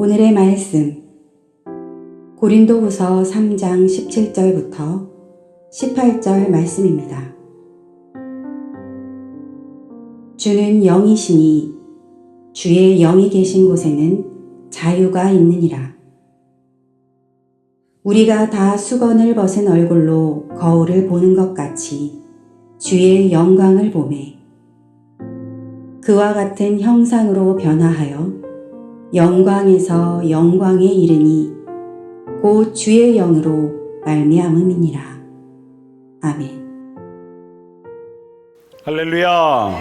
오늘의 말씀 고린도후서 3장 17절부터 18절 말씀입니다. 주는 영이시니 주의 영이 계신 곳에는 자유가 있느니라. 우리가 다 수건을 벗은 얼굴로 거울을 보는 것 같이 주의 영광을 보매 그와 같은 형상으로 변화하여 영광에서 영광에 이르니 곧 주의 영으로 말미암음이니라. 아멘. 할렐루야.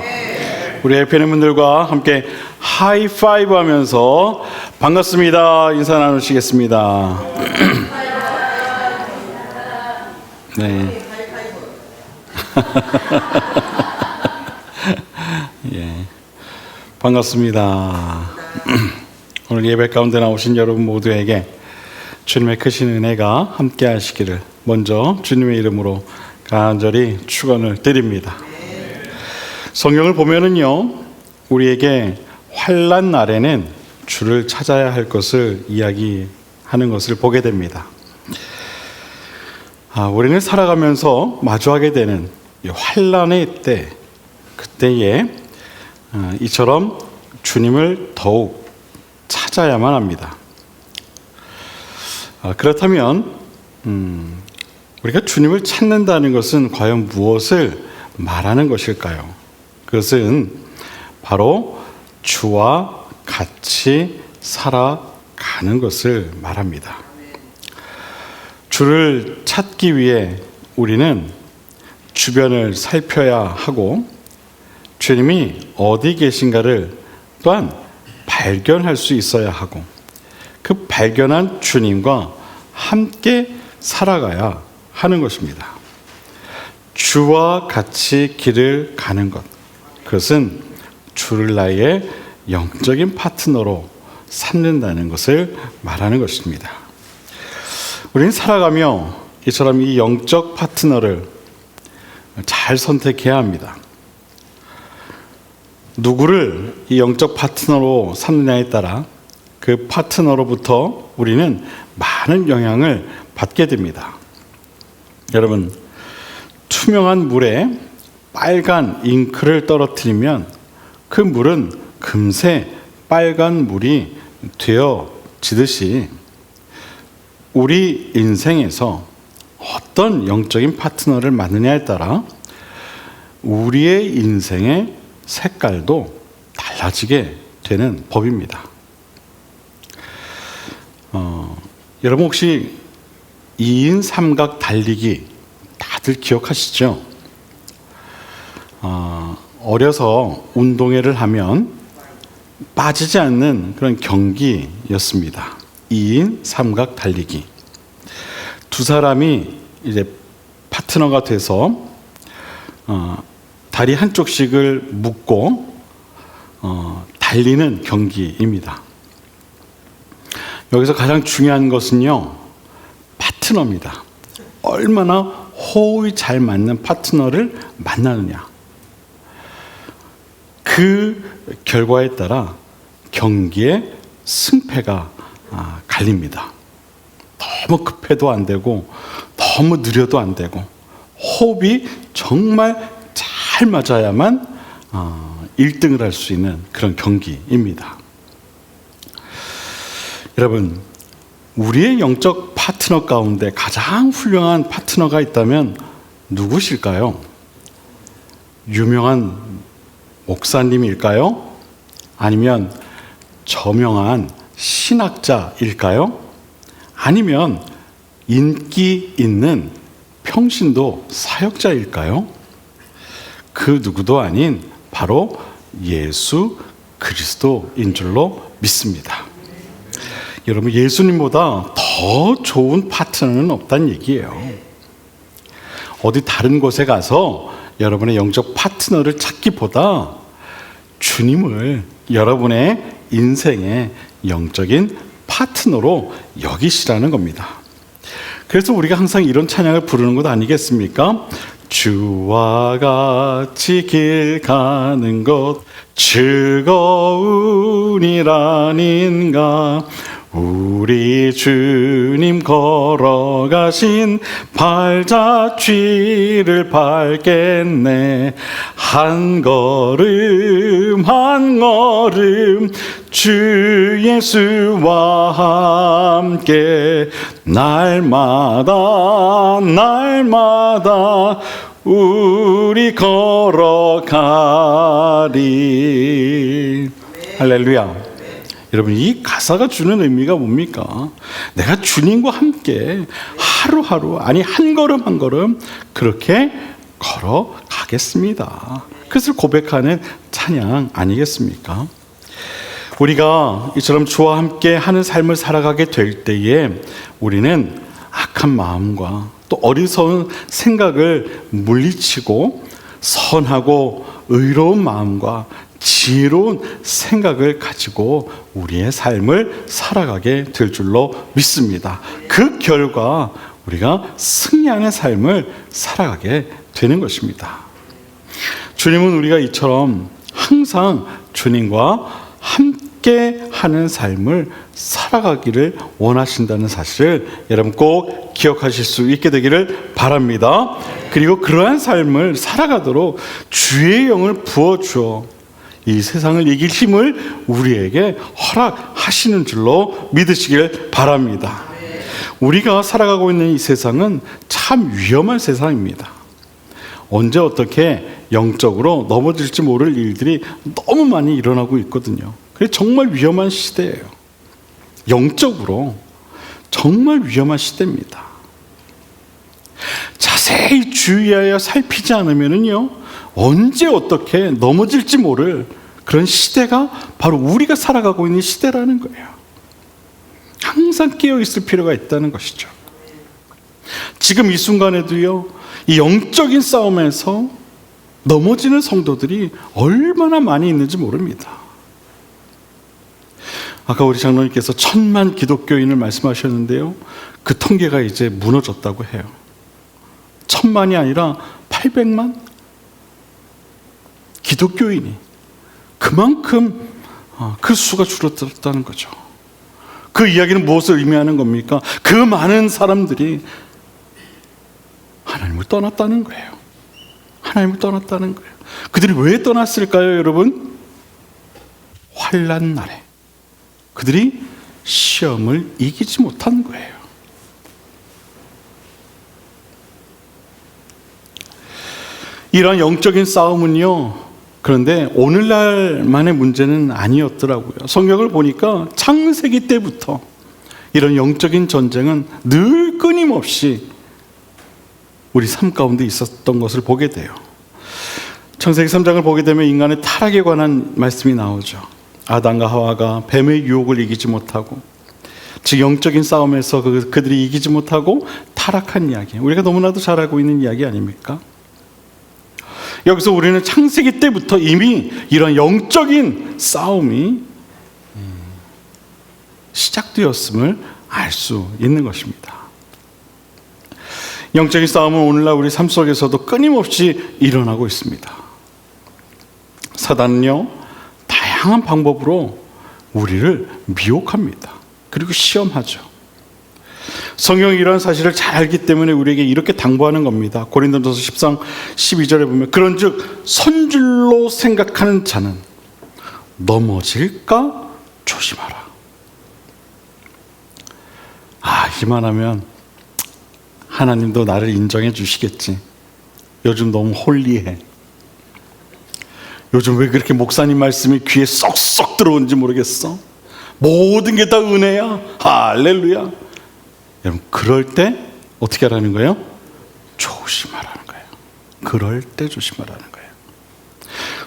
우리 옆에 있는 분들과 함께 하이파이브 하면서 반갑습니다 인사 나누시겠습니다. 네. 예. 반갑습니다. 오늘 예배 가운데 나오신 여러분 모두에게 주님의 크신 은혜가 함께 하시기를 먼저 주님의 이름으로 간절히 축원을 드립니다. 성경을 보면은요, 우리에게 환난 날에는 주를 찾아야 할 것을 이야기하는 것을 보게 됩니다. 우리는 살아가면서 마주하게 되는 이 환난의 때, 그때에 이처럼 주님을 더욱 찾아야만 합니다. 그렇다면 우리가 주님을 찾는다는 것은 과연 무엇을 말하는 것일까요? 그것은 바로 주와 같이 살아가는 것을 말합니다. 주를 찾기 위해 우리는 주변을 살펴야 하고 주님이 어디 계신가를 또한 발견할 수 있어야 하고 그 발견한 주님과 함께 살아가야 하는 것입니다. 주와 같이 길을 가는 것, 그것은 주를 나의 영적인 파트너로 삼는다는 것을 말하는 것입니다. 우리는 살아가며 이처럼 이 영적 파트너를 잘 선택해야 합니다. 누구를 이 영적 파트너로 삼느냐에 따라 그 파트너로부터 우리는 많은 영향을 받게 됩니다. 여러분, 투명한 물에 빨간 잉크를 떨어뜨리면 그 물은 금세 빨간 물이 되어지듯이 우리 인생에서 어떤 영적인 파트너를 만느냐에 따라 우리의 인생의 색깔도 달라지게 되는 법입니다. 여러분 혹시 2인 삼각 달리기 다들 기억하시죠? 어려서 운동회를 하면 빠지지 않는 그런 경기였습니다. 2인 삼각 달리기. 두 사람이 이제 파트너가 돼서 다리 한쪽씩을 묶고 달리는 경기입니다. 여기서 가장 중요한 것은요, 파트너입니다. 얼마나 호흡이 잘 맞는 파트너를 만나느냐. 그 결과에 따라 경기의 승패가 갈립니다. 너무 급해도 안 되고 너무 느려도 안 되고 호흡이 정말 잘 맞아야만 1등을 할 수 있는 그런 경기입니다. 여러분, 우리의 영적 파트너 가운데 가장 훌륭한 파트너가 있다면 누구실까요? 유명한 목사님일까요? 아니면 저명한 신학자일까요? 아니면 인기 있는 평신도 사역자일까요? 그 누구도 아닌 바로 예수 그리스도인 줄로 믿습니다. 여러분, 예수님보다 더 좋은 파트너는 없다는 얘기예요. 어디 다른 곳에 가서 여러분의 영적 파트너를 찾기보다 주님을 여러분의 인생의 영적인 파트너로 여기시라는 겁니다. 그래서 우리가 항상 이런 찬양을 부르는 것 아니겠습니까? 주와 같이 길 가는 것 즐거운이라닌가 우리 주님 걸어가신 발자취를 밟겠네. 한 걸음 한 걸음 주 예수와 함께 날마다 날마다 우리 걸어가리. 할렐루야. 여러분, 이 가사가 주는 의미가 뭡니까? 내가 주님과 함께 하루하루, 아니 한 걸음 한 걸음 그렇게 걸어가겠습니다. 그것을 고백하는 찬양 아니겠습니까? 우리가 이처럼 주와 함께 하는 삶을 살아가게 될 때에 우리는 악한 마음과 또 어리석은 생각을 물리치고 선하고 의로운 마음과 지혜로운 생각을 가지고 우리의 삶을 살아가게 될 줄로 믿습니다. 그 결과 우리가 승리하는 삶을 살아가게 되는 것입니다. 주님은 우리가 이처럼 항상 주님과 함께 하는 삶을 살아가기를 원하신다는 사실을 여러분 꼭 기억하실 수 있게 되기를 바랍니다. 그리고 그러한 삶을 살아가도록 주의 영을 부어주어 이 세상을 이길 힘을 우리에게 허락하시는 줄로 믿으시길 바랍니다. 우리가 살아가고 있는 이 세상은 참 위험한 세상입니다. 언제 어떻게 영적으로 넘어질지 모를 일들이 너무 많이 일어나고 있거든요. 그래서 정말 위험한 시대예요. 영적으로 정말 위험한 시대입니다. 자세히 주의하여 살피지 않으면요, 언제 어떻게 넘어질지 모를 그런 시대가 바로 우리가 살아가고 있는 시대라는 거예요. 항상 깨어 있을 필요가 있다는 것이죠. 지금 이 순간에도요, 이 영적인 싸움에서 넘어지는 성도들이 얼마나 많이 있는지 모릅니다. 아까 우리 장로님께서 1000만 기독교인을 말씀하셨는데요, 그 통계가 이제 무너졌다고 해요. 1000만이 아니라 800만? 기독교인이 그만큼 그 수가 줄어들었다는 거죠. 그 이야기는 무엇을 의미하는 겁니까? 그 많은 사람들이 하나님을 떠났다는 거예요. 하나님을 떠났다는 거예요. 그들이 왜 떠났을까요, 여러분? 환난 날에 그들이 시험을 이기지 못한 거예요. 이러한 영적인 싸움은요, 그런데 오늘날만의 문제는 아니었더라고요. 성경을 보니까 창세기 때부터 이런 영적인 전쟁은 늘 끊임없이 우리 삶 가운데 있었던 것을 보게 돼요. 창세기 3장을 보게 되면 인간의 타락에 관한 말씀이 나오죠. 아담과 하와가 뱀의 유혹을 이기지 못하고, 즉 영적인 싸움에서 그들이 이기지 못하고 타락한 이야기, 우리가 너무나도 잘 알고 있는 이야기 아닙니까? 여기서 우리는 창세기 때부터 이미 이런 영적인 싸움이 시작되었음을 알 수 있는 것입니다. 영적인 싸움은 오늘날 우리 삶 속에서도 끊임없이 일어나고 있습니다. 사단은요, 다양한 방법으로 우리를 미혹합니다. 그리고 시험하죠. 성경이 이런 사실을 잘 알기 때문에 우리에게 이렇게 당부하는 겁니다. 고린도전서 10장 12절에 보면, 그런즉 선줄로 생각하는 자는 넘어질까 조심하라. 이만하면 하나님도 나를 인정해 주시겠지. 요즘 너무 홀리해. 요즘 왜 그렇게 목사님 말씀이 귀에 쏙쏙 들어오는지 모르겠어. 모든 게 다 은혜야. 할렐루야. 여러분, 그럴 때 어떻게 하라는 거예요? 조심하라는 거예요. 그럴 때 조심하라는 거예요.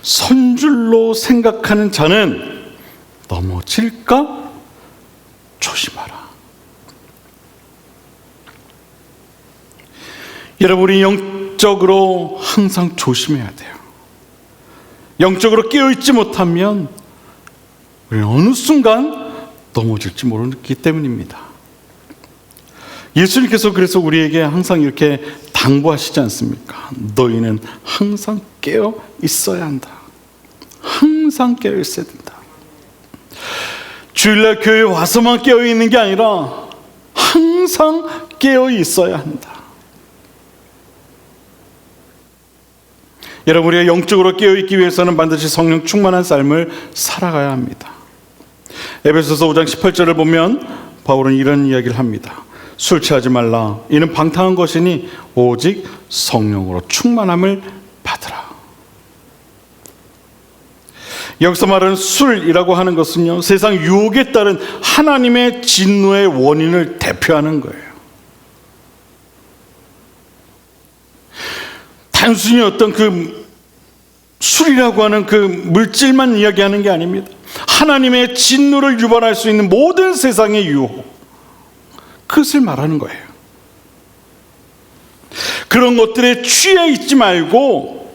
선줄로 생각하는 자는 넘어질까 조심하라. 여러분, 우리 영적으로 항상 조심해야 돼요. 영적으로 깨어있지 못하면 우리는 어느 순간 넘어질지 모르기 때문입니다. 예수님께서 그래서 우리에게 항상 이렇게 당부하시지 않습니까? 너희는 항상 깨어 있어야 한다. 항상 깨어 있어야 된다. 주일날 교회에 와서만 깨어 있는 게 아니라 항상 깨어 있어야 한다. 여러분, 우리가 영적으로 깨어 있기 위해서는 반드시 성령 충만한 삶을 살아가야 합니다. 에베소서 5장 18절을 보면 바울은 이런 이야기를 합니다. 술 취하지 말라. 이는 방탕한 것이니 오직 성령으로 충만함을 받으라. 여기서 말하는 술이라고 하는 것은요, 세상 유혹에 따른 하나님의 진노의 원인을 대표하는 거예요. 단순히 어떤 그 술이라고 하는 그 물질만 이야기하는 게 아닙니다. 하나님의 진노를 유발할 수 있는 모든 세상의 유혹, 그것을 말하는 거예요. 그런 것들에 취해 있지 말고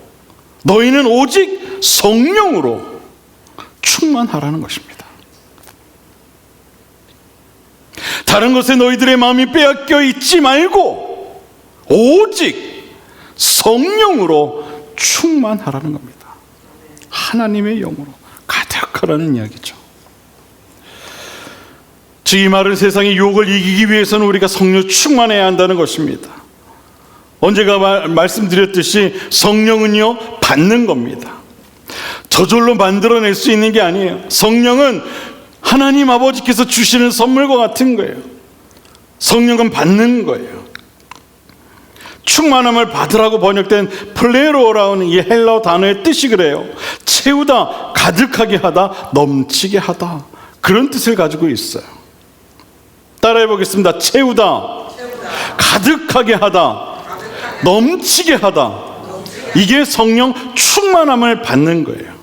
너희는 오직 성령으로 충만하라는 것입니다. 다른 것에 너희들의 마음이 빼앗겨 있지 말고 오직 성령으로 충만하라는 겁니다. 하나님의 영으로 가득하라는 이야기죠. 즉, 이 말은 세상의 유혹을 이기기 위해서는 우리가 성령 충만해야 한다는 것입니다. 언제가 말씀드렸듯이 성령은요, 받는 겁니다. 저절로 만들어낼 수 있는 게 아니에요. 성령은 하나님 아버지께서 주시는 선물과 같은 거예요. 성령은 받는 거예요. 충만함을 받으라고 번역된 플레로라는 이 헬라어 단어의 뜻이 그래요. 채우다, 가득하게 하다, 넘치게 하다, 그런 뜻을 가지고 있어요. 따라해 보겠습니다. 채우다, 가득하게 하다, 넘치게 하다. 이게 성령 충만함을 받는 거예요.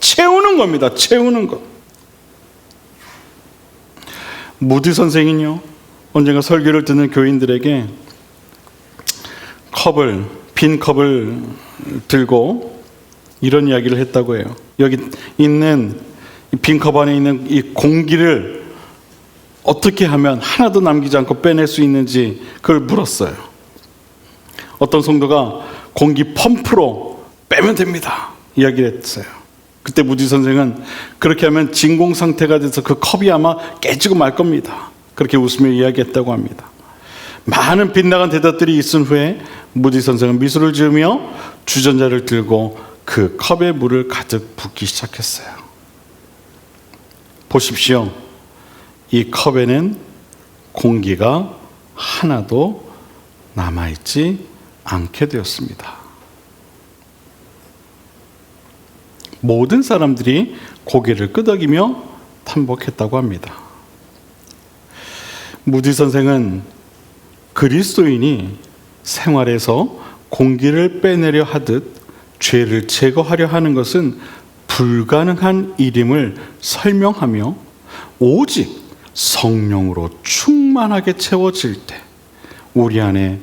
채우는 겁니다. 채우는 것. 무디 선생은요, 언젠가 설교를 듣는 교인들에게 빈 컵을 들고 이런 이야기를 했다고 해요. 여기 있는 빈 컵 안에 있는 이 공기를 어떻게 하면 하나도 남기지 않고 빼낼 수 있는지 그걸 물었어요. 어떤 성도가 공기 펌프로 빼면 됩니다, 이야기를 했어요. 그때 무디 선생은 그렇게 하면 진공 상태가 돼서 그 컵이 아마 깨지고 말 겁니다, 그렇게 웃으며 이야기했다고 합니다. 많은 빗나간 대답들이 있은 후에 무디 선생은 미소를 지으며 주전자를 들고 그 컵에 물을 가득 붓기 시작했어요. 보십시오. 이 컵에는 공기가 하나도 남아있지 않게 되었습니다. 모든 사람들이 고개를 끄덕이며 탐복했다고 합니다. 무디 선생은 그리스도인이 생활에서 공기를 빼내려 하듯 죄를 제거하려 하는 것은 불가능한 일임을 설명하며 오직 성령으로 충만하게 채워질 때 우리 안에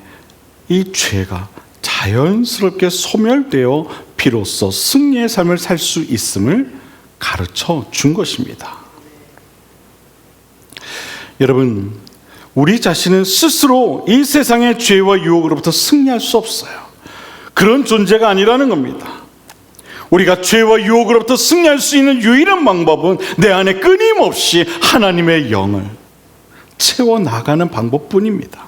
이 죄가 자연스럽게 소멸되어 비로소 승리의 삶을 살 수 있음을 가르쳐 준 것입니다. 여러분, 우리 자신은 스스로 이 세상의 죄와 유혹으로부터 승리할 수 없어요. 그런 존재가 아니라는 겁니다. 우리가 죄와 유혹으로부터 승리할 수 있는 유일한 방법은 내 안에 끊임없이 하나님의 영을 채워나가는 방법뿐입니다.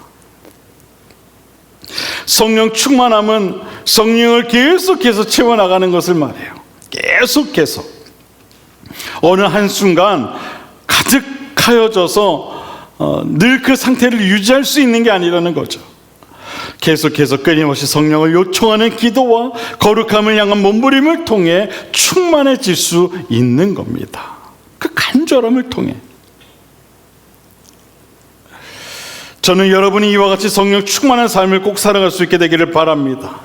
성령 충만함은 성령을 계속해서 채워나가는 것을 말해요. 계속해서. 어느 한순간 가득하여져서 늘 그 상태를 유지할 수 있는 게 아니라는 거죠. 계속해서 끊임없이 성령을 요청하는 기도와 거룩함을 향한 몸부림을 통해 충만해질 수 있는 겁니다. 그 간절함을 통해. 저는 여러분이 이와 같이 성령 충만한 삶을 꼭 살아갈 수 있게 되기를 바랍니다.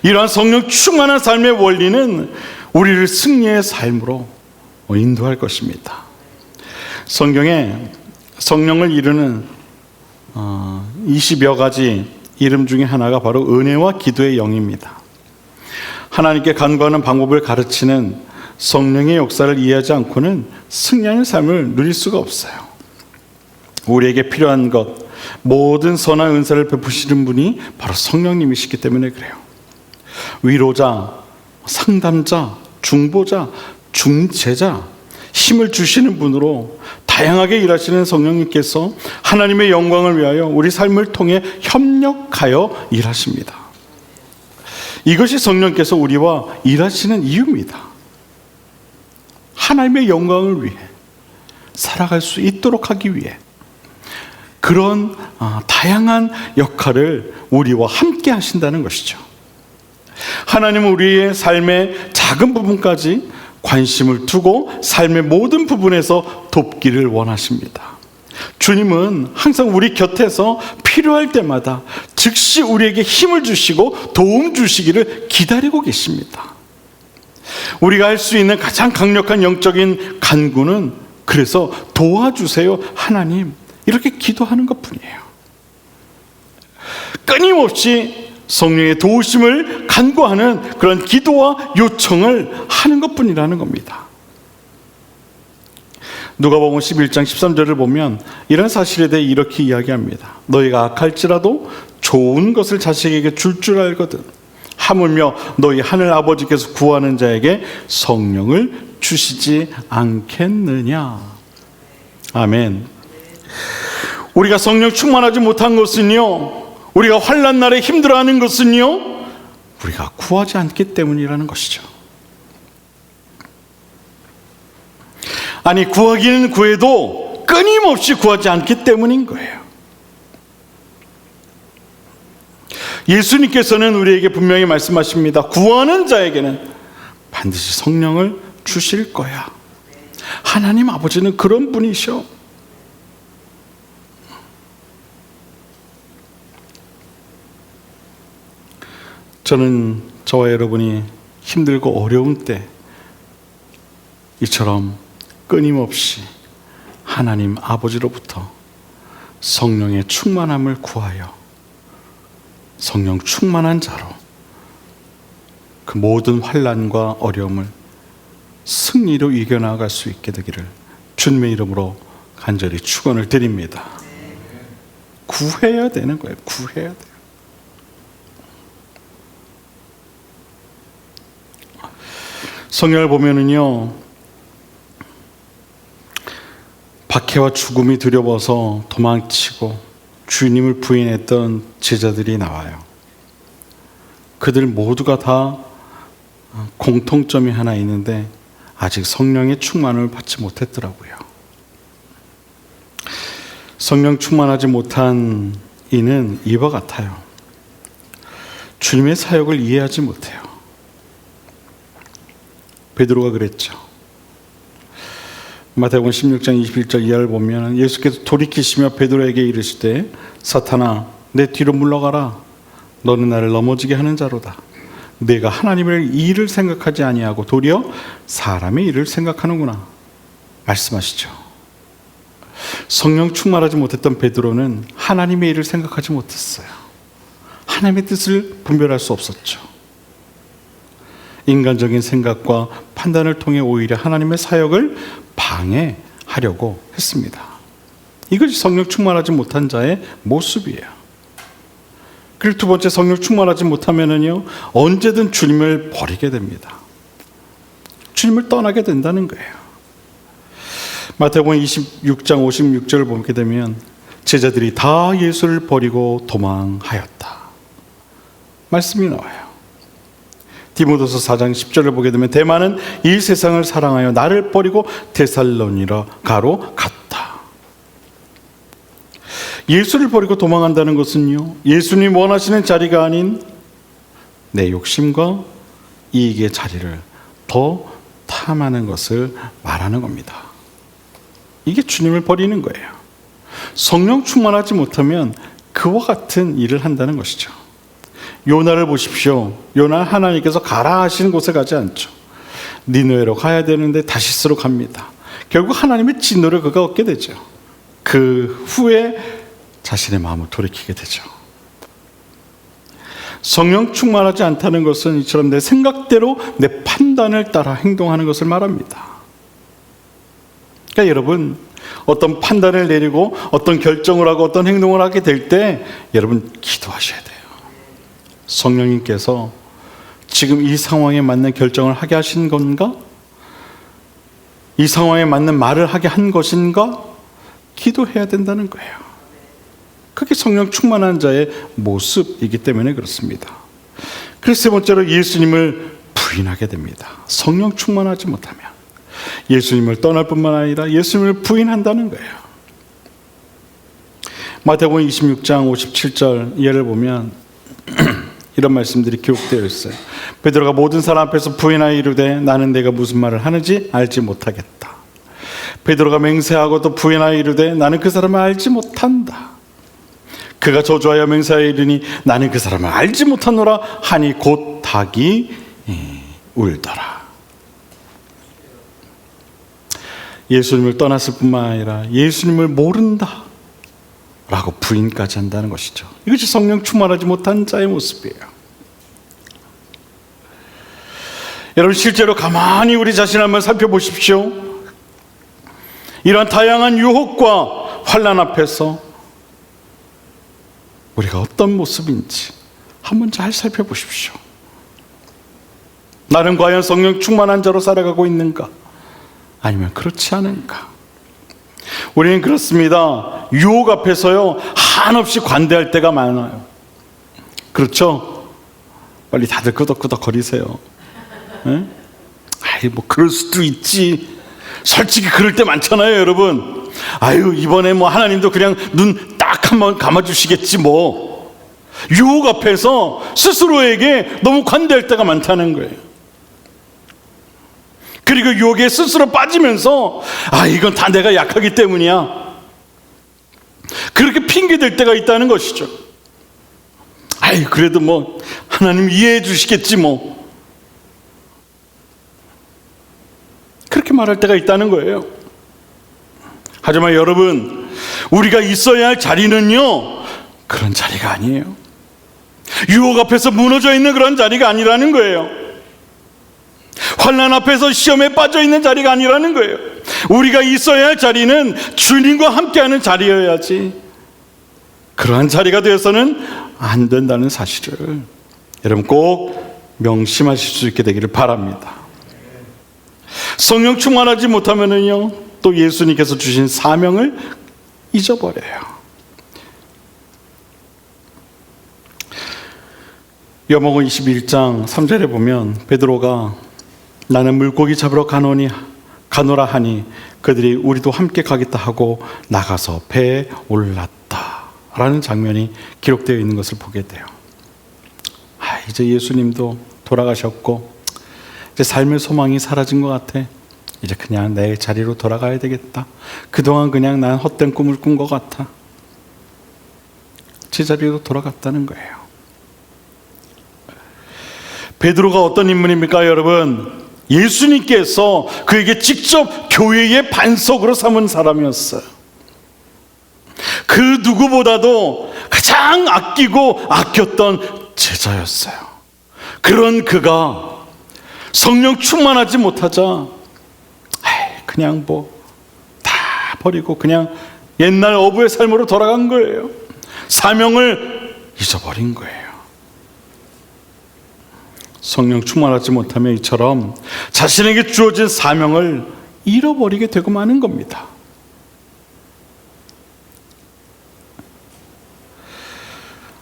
이러한 성령 충만한 삶의 원리는 우리를 승리의 삶으로 인도할 것입니다. 성경에 성령을 이루는 20여 가지 이름 중에 하나가 바로 은혜와 기도의 영입니다. 하나님께 간구하는 방법을 가르치는 성령의 역사를 이해하지 않고는 승리하는 삶을 누릴 수가 없어요. 우리에게 필요한 것, 모든 선한 은사를 베푸시는 분이 바로 성령님이시기 때문에 그래요. 위로자, 상담자, 중보자, 중재자, 힘을 주시는 분으로 다양하게 일하시는 성령님께서 하나님의 영광을 위하여 우리 삶을 통해 협력하여 일하십니다. 이것이 성령께서 우리와 일하시는 이유입니다. 하나님의 영광을 위해 살아갈 수 있도록 하기 위해 그런 다양한 역할을 우리와 함께 하신다는 것이죠. 하나님은 우리의 삶의 작은 부분까지 관심을 두고 삶의 모든 부분에서 돕기를 원하십니다. 주님은 항상 우리 곁에서 필요할 때마다 즉시 우리에게 힘을 주시고 도움 주시기를 기다리고 계십니다. 우리가 할 수 있는 가장 강력한 영적인 간구는 그래서 도와주세요 하나님 이렇게 기도하는 것뿐이에요. 끊임없이 성령의 도우심을 간구하는 그런 기도와 요청을 하는 것뿐이라는 겁니다. 누가복음 11장 13절을 보면 이런 사실에 대해 이렇게 이야기합니다. 너희가 악할지라도 좋은 것을 자식에게 줄 알거든 하물며 너희 하늘 아버지께서 구하는 자에게 성령을 주시지 않겠느냐. 아멘. 우리가 성령 충만하지 못한 것은요, 우리가 환난 날에 힘들어하는 것은요, 우리가 구하지 않기 때문이라는 것이죠. 아니, 구하기는 구해도 끊임없이 구하지 않기 때문인 거예요. 예수님께서는 우리에게 분명히 말씀하십니다. 구하는 자에게는 반드시 성령을 주실 거야. 하나님 아버지는 그런 분이셔. 저는 저와 여러분이 힘들고 어려운 때 이처럼 끊임없이 하나님 아버지로부터 성령의 충만함을 구하여 성령 충만한 자로 그 모든 환난과 어려움을 승리로 이겨나갈 수 있게 되기를 주님의 이름으로 간절히 축원을 드립니다. 구해야 되는 거예요. 구해야 돼요. 성경을 보면은요, 박해와 죽음이 두려워서 도망치고 주님을 부인했던 제자들이 나와요. 그들 모두가 다 공통점이 하나 있는데 아직 성령의 충만을 받지 못했더라고요. 성령 충만하지 못한 이는 이와 같아요. 주님의 사역을 이해하지 못해요. 베드로가 그랬죠. 마태복음 16장 21절 이하를 보면 예수께서 돌이키시며 베드로에게 이르시되 사탄아 내 뒤로 물러가라. 너는 나를 넘어지게 하는 자로다. 내가 하나님의 일을 생각하지 아니하고 도리어 사람의 일을 생각하는구나. 말씀하시죠. 성령 충만하지 못했던 베드로는 하나님의 일을 생각하지 못했어요. 하나님의 뜻을 분별할 수 없었죠. 인간적인 생각과 판단을 통해 오히려 하나님의 사역을 방해하려고 했습니다. 이것이 성령 충만하지 못한 자의 모습이에요. 그리고 두 번째, 성령 충만하지 못하면은요, 언제든 주님을 버리게 됩니다. 주님을 떠나게 된다는 거예요. 마태복음 26장 56절을 보게 되면 제자들이 다 예수를 버리고 도망하였다. 말씀이 나와요. 디모데서 4장 10절을 보게 되면 대만은 이 세상을 사랑하여 나를 버리고 데살로니가로 갔다. 예수를 버리고 도망한다는 것은요, 예수님 원하시는 자리가 아닌 내 욕심과 이익의 자리를 더 탐하는 것을 말하는 겁니다. 이게 주님을 버리는 거예요. 성령 충만하지 못하면 그와 같은 일을 한다는 것이죠. 요나를 보십시오. 요나 하나님께서 가라 하시는 곳에 가지 않죠. 니느웨로 가야 되는데 다시스로 갑니다. 결국 하나님의 진노를 그가 얻게 되죠. 그 후에 자신의 마음을 돌이키게 되죠. 성령 충만하지 않다는 것은 이처럼 내 생각대로 내 판단을 따라 행동하는 것을 말합니다. 그러니까 여러분, 어떤 판단을 내리고 어떤 결정을 하고 어떤 행동을 하게 될 때 여러분 기도하셔야 돼요. 성령님께서 지금 이 상황에 맞는 결정을 하게 하신 건가? 이 상황에 맞는 말을 하게 한 것인가? 기도해야 된다는 거예요. 그게 성령 충만한 자의 모습이기 때문에 그렇습니다. 그래서 세 번째로 예수님을 부인하게 됩니다. 성령 충만하지 못하면 예수님을 떠날 뿐만 아니라 예수님을 부인한다는 거예요. 마태복음 26장 57절 예를 보면 이런 말씀들이 기록되어 있어요. 베드로가 모든 사람 앞에서 부인하여 이르되 나는 내가 무슨 말을 하는지 알지 못하겠다. 베드로가 맹세하고 또 부인하여 이르되 나는 그 사람을 알지 못한다. 그가 저주하여 맹세하여 이르니 나는 그 사람을 알지 못하노라 하니 곧 닭이 울더라. 예수님을 떠났을 뿐만 아니라 예수님을 모른다 라고 부인까지 한다는 것이죠. 이것이 성령 충만하지 못한 자의 모습이에요. 여러분, 실제로 가만히 우리 자신을 한번 살펴보십시오. 이러한 다양한 유혹과 환난 앞에서 우리가 어떤 모습인지 한번 잘 살펴보십시오. 나는 과연 성령 충만한 자로 살아가고 있는가? 아니면 그렇지 않은가? 우리는 그렇습니다. 유혹 앞에서요, 한없이 관대할 때가 많아요. 그렇죠? 빨리 다들 끄덕끄덕 거리세요. 에? 아이, 뭐 그럴 수도 있지. 솔직히 그럴 때 많잖아요, 여러분. 아유, 이번에 뭐 하나님도 그냥 눈 딱 한번 감아주시겠지 뭐. 유혹 앞에서 스스로에게 너무 관대할 때가 많다는 거예요. 그리고 유혹에 스스로 빠지면서 아, 이건 다 내가 약하기 때문이야, 그렇게 핑계댈 때가 있다는 것이죠. 아이, 그래도 뭐 하나님 이해해 주시겠지 뭐, 그렇게 말할 때가 있다는 거예요. 하지만 여러분, 우리가 있어야 할 자리는요, 그런 자리가 아니에요. 유혹 앞에서 무너져 있는 그런 자리가 아니라는 거예요. 환난 앞에서 시험에 빠져 있는 자리가 아니라는 거예요. 우리가 있어야 할 자리는 주님과 함께하는 자리여야지, 그러한 자리가 되어서는 안 된다는 사실을 여러분 꼭 명심하실 수 있게 되기를 바랍니다. 성령 충만하지 못하면은요, 또 예수님께서 주신 사명을 잊어버려요. 요한복음 21장 3절에 보면 베드로가 나는 물고기 잡으러 가노라 하니 그들이 우리도 함께 가겠다 하고 나가서 배에 올랐다 라는 장면이 기록되어 있는 것을 보게 돼요. 이제 예수님도 돌아가셨고 이제 삶의 소망이 사라진 것 같아. 이제 그냥 내 자리로 돌아가야 되겠다. 그동안 그냥 난 헛된 꿈을 꾼 것 같아. 제자리로 돌아갔다는 거예요. 베드로가 어떤 인물입니까, 여러분? 예수님께서 그에게 직접 교회의 반석으로 삼은 사람이었어요. 그 누구보다도 가장 아끼고 아꼈던 제자였어요. 그런 그가 성령 충만하지 못하자 그냥 뭐 다 버리고 그냥 옛날 어부의 삶으로 돌아간 거예요. 사명을 잊어버린 거예요. 성령 충만하지 못하면 이처럼 자신에게 주어진 사명을 잃어버리게 되고 마는 겁니다.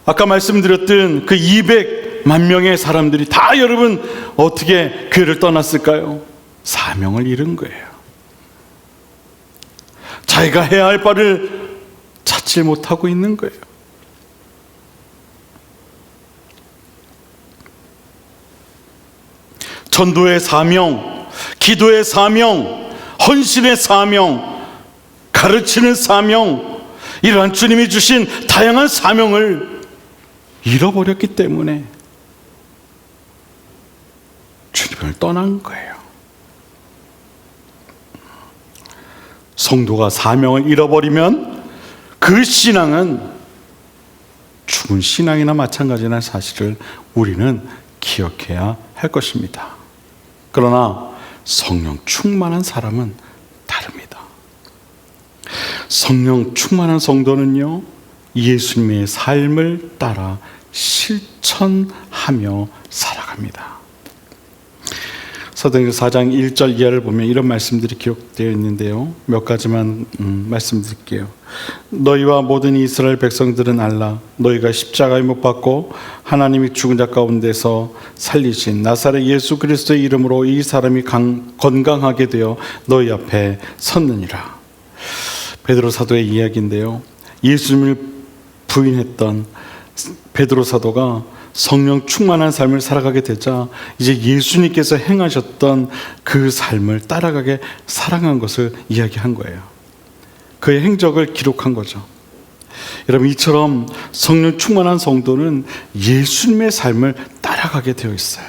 아까 말씀드렸던 그 200만 명의 사람들이 다 여러분 어떻게 교회를 떠났을까요? 사명을 잃은 거예요. 자기가 해야 할 바를 찾지 못하고 있는 거예요. 전도의 사명, 기도의 사명, 헌신의 사명, 가르치는 사명, 이러한 주님이 주신 다양한 사명을 잃어버렸기 때문에 주님을 떠난 거예요. 성도가 사명을 잃어버리면 그 신앙은 죽은 신앙이나 마찬가지라는 사실을 우리는 기억해야 할 것입니다. 그러나 성령 충만한 사람은 다릅니다. 성령 충만한 성도는요, 예수님의 삶을 따라 실천하며 살아갑니다. 사도행전 4장 1절 이하를 보면 이런 말씀들이 기록되어 있는데요. 몇 가지만 말씀드릴게요. 너희와 모든 이스라엘 백성들은 알라. 너희가 십자가에 못 박고 하나님이 죽은 자 가운데서 살리신 나사렛 예수 그리스도의 이름으로 이 사람이 건강하게 되어 너희 앞에 섰느니라. 베드로 사도의 이야기인데요. 예수님을 부인했던 베드로 사도가 성령 충만한 삶을 살아가게 되자 이제 예수님께서 행하셨던 그 삶을 따라가게 살아간 것을 이야기한 거예요. 그의 행적을 기록한 거죠. 여러분, 이처럼 성령 충만한 성도는 예수님의 삶을 따라가게 되어 있어요.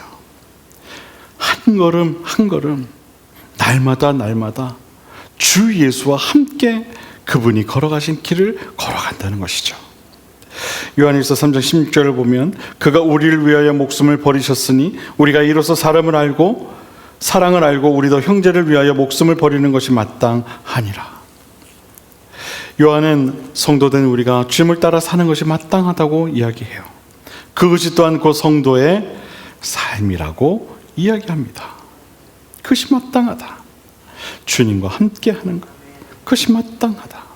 한 걸음 한 걸음 날마다 주 예수와 함께 그분이 걸어가신 길을 걸어간다는 것이죠. 요한일서 3장 16절을 보면 그가 우리를 위하여 목숨을 버리셨으니 우리가 이로써 사랑을 알고 우리도 형제를 위하여 목숨을 버리는 것이 마땅하니라. 요한은 성도된 우리가 주님을 따라 사는 것이 마땅하다고 이야기해요. 그것이 또한 그 성도의 삶이라고 이야기합니다. 그것이 마땅하다. 주님과 함께 하는 것, 그것이 마땅하다.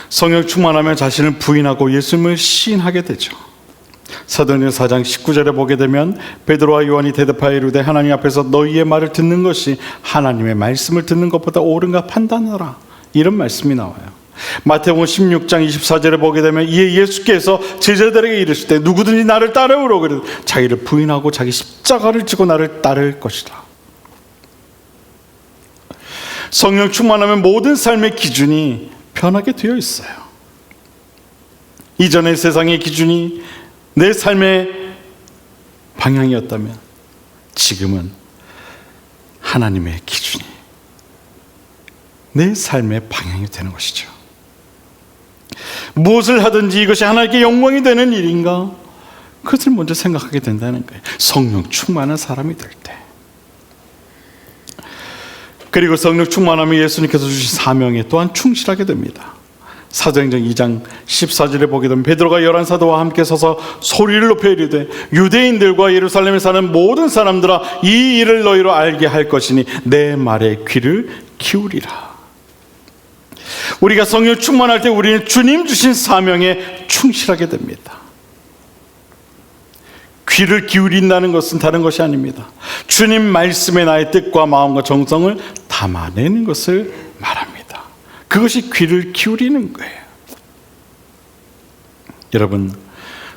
성령 충만하면 자신을 부인하고 예수님을 시인하게 되죠. 사도행전 4장 19절에 보게 되면 베드로와 요한이 대답하여 이르되 하나님 앞에서 너희의 말을 듣는 것이 하나님의 말씀을 듣는 것보다 옳은가 판단하라. 이런 말씀이 나와요. 마태복음 16장 24절에 보게 되면 이에 예수께서 제자들에게 이르실 때 누구든지 나를 따르오라 그래 자기를 부인하고 자기 십자가를 지고 나를 따를 것이다. 성령 충만하면 모든 삶의 기준이 변하게 되어 있어요. 이전의 세상의 기준이 내 삶의 방향이었다면 지금은 하나님의 기준이 내 삶의 방향이 되는 것이죠. 무엇을 하든지 이것이 하나님께 영광이 되는 일인가? 그것을 먼저 생각하게 된다는 거예요. 성령 충만한 사람이 될 때. 그리고 성령 충만하면 예수님께서 주신 사명에 또한 충실하게 됩니다. 사도행전 2장 14절에 보게 되면 베드로가 열한 사도와 함께 서서 소리를 높여 이르되 유대인들과 예루살렘에 사는 모든 사람들아 이 일을 너희로 알게 할 것이니 내 말에 귀를 기울이라. 우리가 성령 충만할 때 우리는 주님 주신 사명에 충실하게 됩니다. 귀를 기울인다는 것은 다른 것이 아닙니다. 주님 말씀에 나의 뜻과 마음과 정성을 담아내는 것을 말합니다. 그것이 귀를 기울이는 거예요. 여러분,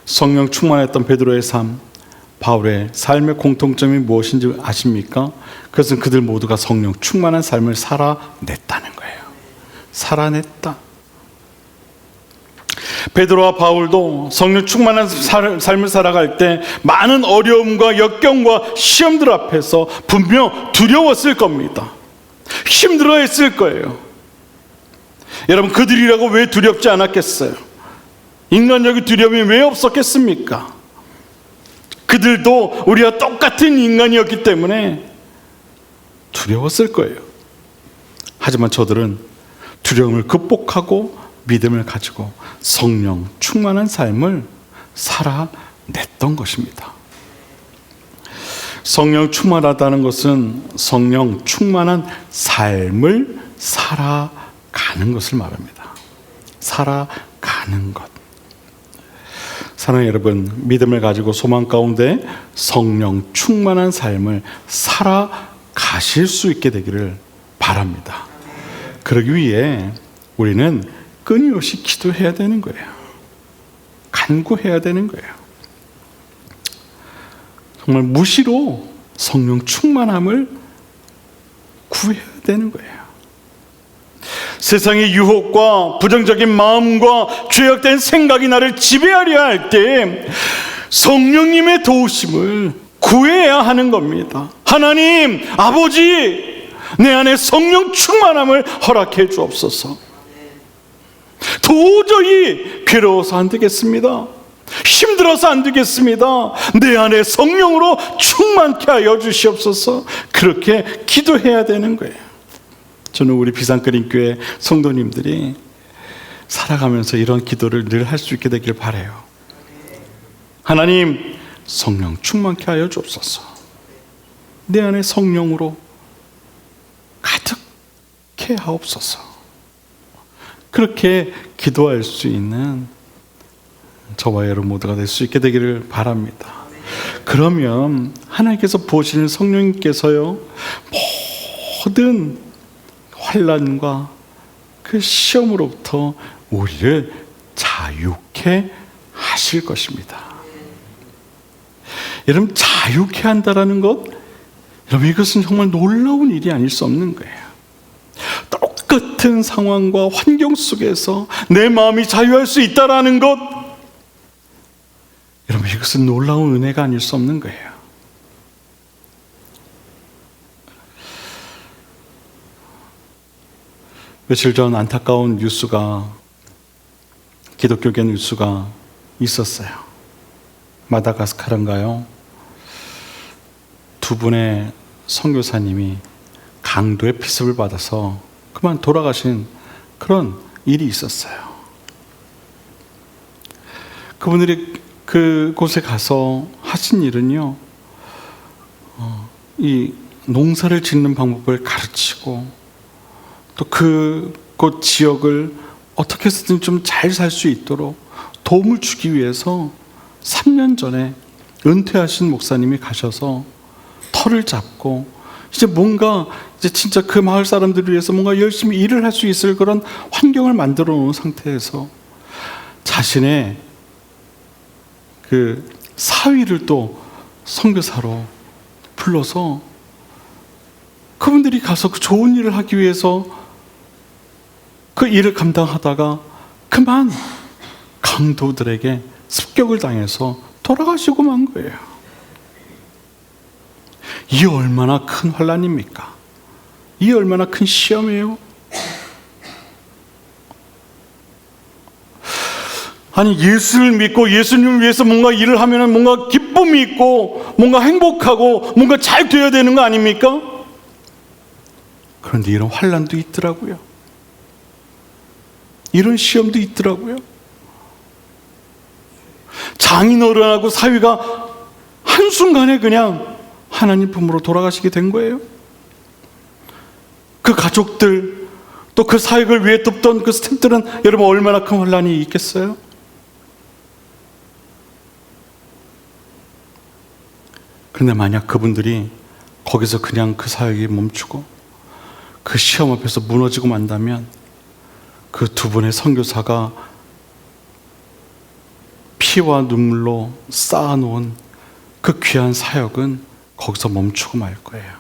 성령 충만했던 베드로의 삶, 바울의 삶의 공통점이 무엇인지 아십니까? 그것은 그들 모두가 성령 충만한 삶을 살아냈다는 거예요. 살아냈다. 베드로와 바울도 성령 충만한 삶을 살아갈 때 많은 어려움과 역경과 시험들 앞에서 분명 두려웠을 겁니다. 힘들어했을 거예요. 여러분, 그들이라고 왜 두렵지 않았겠어요? 인간적인 두려움이 왜 없었겠습니까? 그들도 우리와 똑같은 인간이었기 때문에 두려웠을 거예요. 하지만 저들은 두려움을 극복하고 믿음을 가지고 성령 충만한 삶을 살아냈던 것입니다. 성령 충만하다는 것은 성령 충만한 삶을 살아가는 것을 말합니다. 살아가는 것. 사랑하는 여러분, 믿음을 가지고 소망 가운데 성령 충만한 삶을 살아가실 수 있게 되기를 바랍니다. 그러기 위해 우리는 끊임없이 기도해야 되는 거예요. 간구해야 되는 거예요. 정말 무시로 성령 충만함을 구해야 되는 거예요. 세상의 유혹과 부정적인 마음과 죄악된 생각이 나를 지배하려 할 때 성령님의 도우심을 구해야 하는 겁니다. 하나님, 아버지, 내 안에 성령 충만함을 허락해 주옵소서. 도저히 괴로워서 안 되겠습니다. 힘들어서 안 되겠습니다. 내 안에 성령으로 충만케 하여 주시옵소서. 그렇게 기도해야 되는 거예요. 저는 우리 비상그림교회 성도님들이 살아가면서 이런 기도를 늘 할 수 있게 되길 바라요. 하나님, 성령 충만케 하여 주옵소서. 내 안에 성령으로 가득해 하옵소서. 그렇게 기도할 수 있는 저와 여러분 모두가 될 수 있게 되기를 바랍니다. 그러면 하나님께서 부으시는 성령님께서요, 모든 환난과 그 시험으로부터 우리를 자유케 하실 것입니다. 여러분, 자유케 한다라는 것, 여러분, 이것은 정말 놀라운 일이 아닐 수 없는 거예요. 똑같은 상황과 환경 속에서 내 마음이 자유할 수 있다라는 것, 여러분, 이것은 놀라운 은혜가 아닐 수 없는 거예요. 며칠 전 안타까운 뉴스가, 기독교계 뉴스가 있었어요. 마다가스카르인가요? 두 분의 선교사님이 강도의 피습을 받아서 그만 돌아가신 그런 일이 있었어요. 그분들이 그곳에 가서 하신 일은요, 이 농사를 짓는 방법을 가르치고 또 그곳 지역을 어떻게 해서든 좀 잘 살 수 있도록 도움을 주기 위해서 3년 전에 은퇴하신 목사님이 가셔서 터를 잡고 이제 뭔가 이제 진짜 그 마을 사람들을 위해서 뭔가 열심히 일을 할 수 있을 그런 환경을 만들어 놓은 상태에서 자신의 그 사위를 또 선교사로 불러서 그분들이 가서 그 좋은 일을 하기 위해서 그 일을 감당하다가 그만 강도들에게 습격을 당해서 돌아가시고 만 거예요. 이 얼마나 큰 환난입니까? 이 얼마나 큰 시험이에요? 아니, 예수를 믿고 예수님을 위해서 뭔가 일을 하면 뭔가 기쁨이 있고 뭔가 행복하고 뭔가 잘 되어야 되는 거 아닙니까? 그런데 이런 환난도 있더라고요. 이런 시험도 있더라고요. 장인어른하고 사위가 한순간에 그냥 하나님 품으로 돌아가시게 된 거예요. 그 가족들, 또 그 사역을 위해 돕던 그 스태프들은 여러분 얼마나 큰 환난이 있겠어요? 그런데 만약 그분들이 거기서 그냥 그 사역이 멈추고 그 시험 앞에서 무너지고 만다면 그 두 분의 선교사가 피와 눈물로 쌓아놓은 그 귀한 사역은 거기서 멈추고 말 거예요.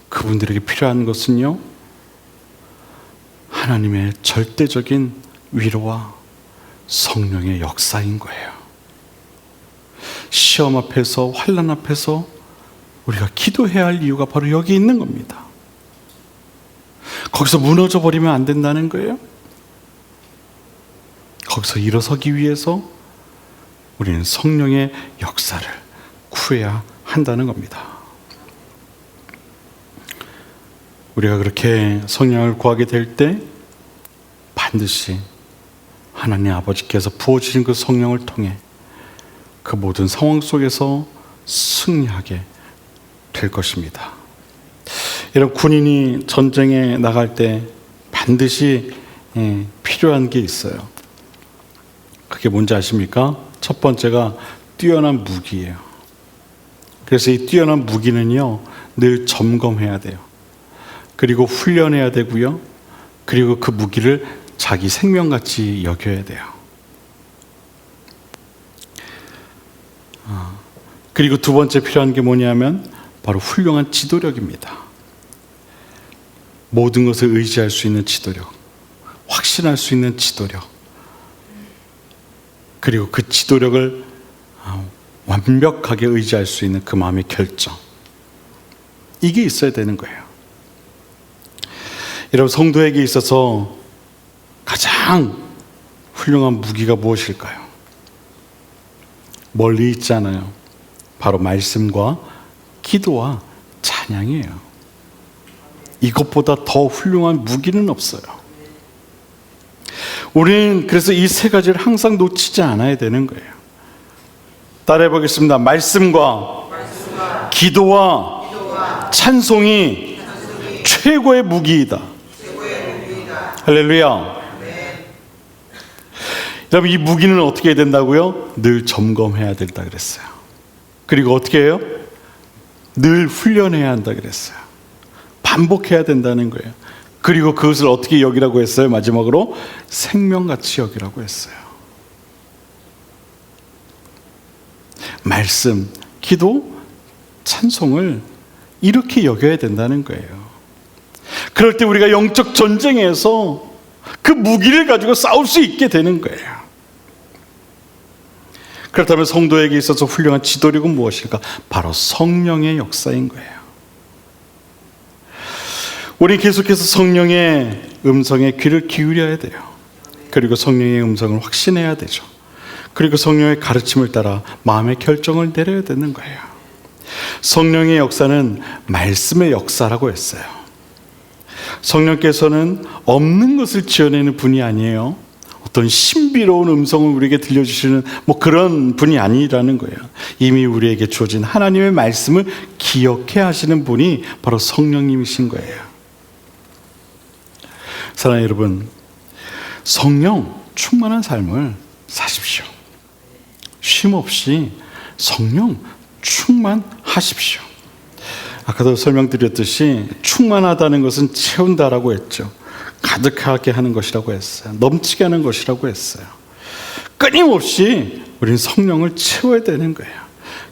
그분들에게 필요한 것은요, 하나님의 절대적인 위로와 성령의 역사인 거예요. 시험 앞에서, 환난 앞에서 우리가 기도해야 할 이유가 바로 여기 있는 겁니다. 거기서 무너져 버리면 안 된다는 거예요. 거기서 일어서기 위해서 우리는 성령의 역사를 구해야 한다는 겁니다. 우리가 그렇게 성령을 구하게 될 때 반드시 하나님 아버지께서 부어주신 그 성령을 통해 그 모든 상황 속에서 승리하게 될 것입니다. 이런 군인이 전쟁에 나갈 때 반드시 필요한 게 있어요. 그게 뭔지 아십니까? 첫 번째가 뛰어난 무기예요. 그래서 이 뛰어난 무기는요, 늘 점검해야 돼요. 그리고 훈련해야 되고요. 그리고 그 무기를 자기 생명같이 여겨야 돼요. 그리고 두 번째 필요한 게 뭐냐면 바로 훌륭한 지도력입니다. 모든 것을 의지할 수 있는 지도력, 확신할 수 있는 지도력, 그리고 그 지도력을 완벽하게 의지할 수 있는 그 마음의 결정, 이게 있어야 되는 거예요. 여러분, 성도에게 있어서 가장 훌륭한 무기가 무엇일까요? 멀리 있잖아요. 바로 말씀과 기도와 찬양이에요. 이것보다 더 훌륭한 무기는 없어요. 우리는 그래서 이 세 가지를 항상 놓치지 않아야 되는 거예요. 따라해 보겠습니다. 말씀과 기도와 찬송이 최고의 무기이다. 할렐루야. 여러분, 이 무기는 어떻게 해야 된다고요? 늘 점검해야 된다 그랬어요. 그리고 어떻게 해요? 늘 훈련해야 한다 그랬어요. 반복해야 된다는 거예요. 그리고 그것을 어떻게 여기라고 했어요? 마지막으로 생명같이 여기라고 했어요. 말씀, 기도, 찬송을 이렇게 여겨야 된다는 거예요. 그럴 때 우리가 영적 전쟁에서 그 무기를 가지고 싸울 수 있게 되는 거예요. 그렇다면 성도에게 있어서 훌륭한 지도력은 무엇일까? 바로 성령의 역사인 거예요. 우리 계속해서 성령의 음성에 귀를 기울여야 돼요. 그리고 성령의 음성을 확신해야 되죠. 그리고 성령의 가르침을 따라 마음의 결정을 내려야 되는 거예요. 성령의 역사는 말씀의 역사라고 했어요. 성령께서는 없는 것을 지어내는 분이 아니에요. 어떤 신비로운 음성을 우리에게 들려주시는 그런 분이 아니라는 거예요. 이미 우리에게 주어진 하나님의 말씀을 기억해 하시는 분이 바로 성령님이신 거예요. 사랑하는 여러분, 성령 충만한 삶을 사십시오. 쉼없이 성령 충만하십시오. 아까도 설명드렸듯이 충만하다는 것은 채운다라고 했죠. 가득하게 하는 것이라고 했어요. 넘치게 하는 것이라고 했어요. 끊임없이 우리는 성령을 채워야 되는 거예요.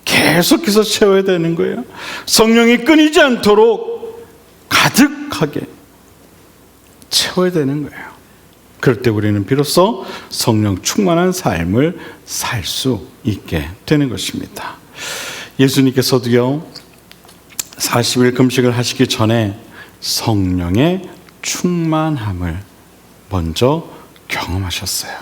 계속해서 채워야 되는 거예요. 성령이 끊이지 않도록 가득하게 채워야 되는 거예요. 그럴 때 우리는 비로소 성령 충만한 삶을 살 수 있게 되는 것입니다. 예수님께서도요, 40일 금식을 하시기 전에 성령의 충만함을 먼저 경험하셨어요.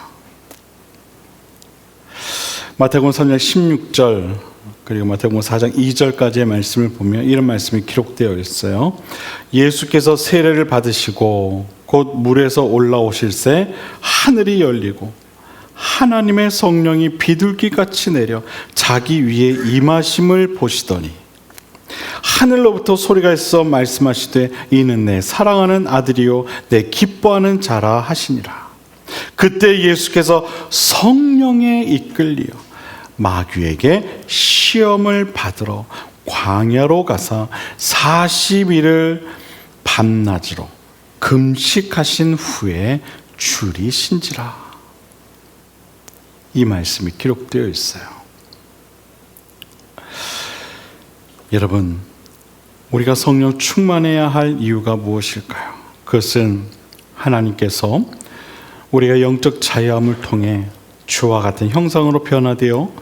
마태복음 3장 16절 그리고 마태복음 4장 2절까지의 말씀을 보면 이런 말씀이 기록되어 있어요. 예수께서 세례를 받으시고 곧 물에서 올라오실새 하늘이 열리고 하나님의 성령이 비둘기같이 내려 자기 위에 임하심을 보시더니 하늘로부터 소리가 있어 말씀하시되 이는 내 사랑하는 아들이요 내 기뻐하는 자라 하시니라. 그때 예수께서 성령에 이끌리어 마귀에게 시험을 받으러 광야로 가사 40일을 밤낮으로 금식하신 후에 줄이신지라. 이 말씀이 기록되어 있어요. 여러분, 우리가 성령 충만해야 할 이유가 무엇일까요? 그것은 하나님께서 우리가 영적 자유함을 통해 주와 같은 형상으로 변화되어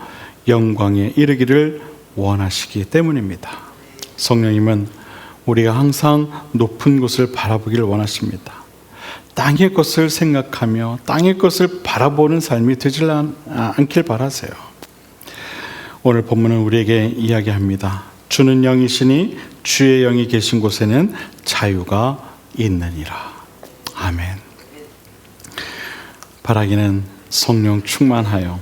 영광에 이르기를 원하시기 때문입니다. 성령님은 우리가 항상 높은 곳을 바라보기를 원하십니다. 땅의 것을 생각하며 땅의 것을 바라보는 삶이 되지 않길 바라세요. 오늘 본문은 우리에게 이야기합니다. 주는 영이시니 주의 영이 계신 곳에는 자유가 있느니라. 아멘. 바라기는 성령 충만하여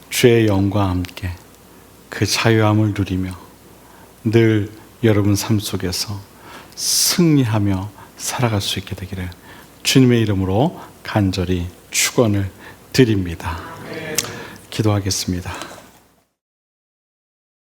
주의 영과 함께 그 자유함을 누리며 늘 여러분 삶 속에서 승리하며 살아갈 수 있게 되기를 주님의 이름으로 간절히 축원을 드립니다. 기도하겠습니다.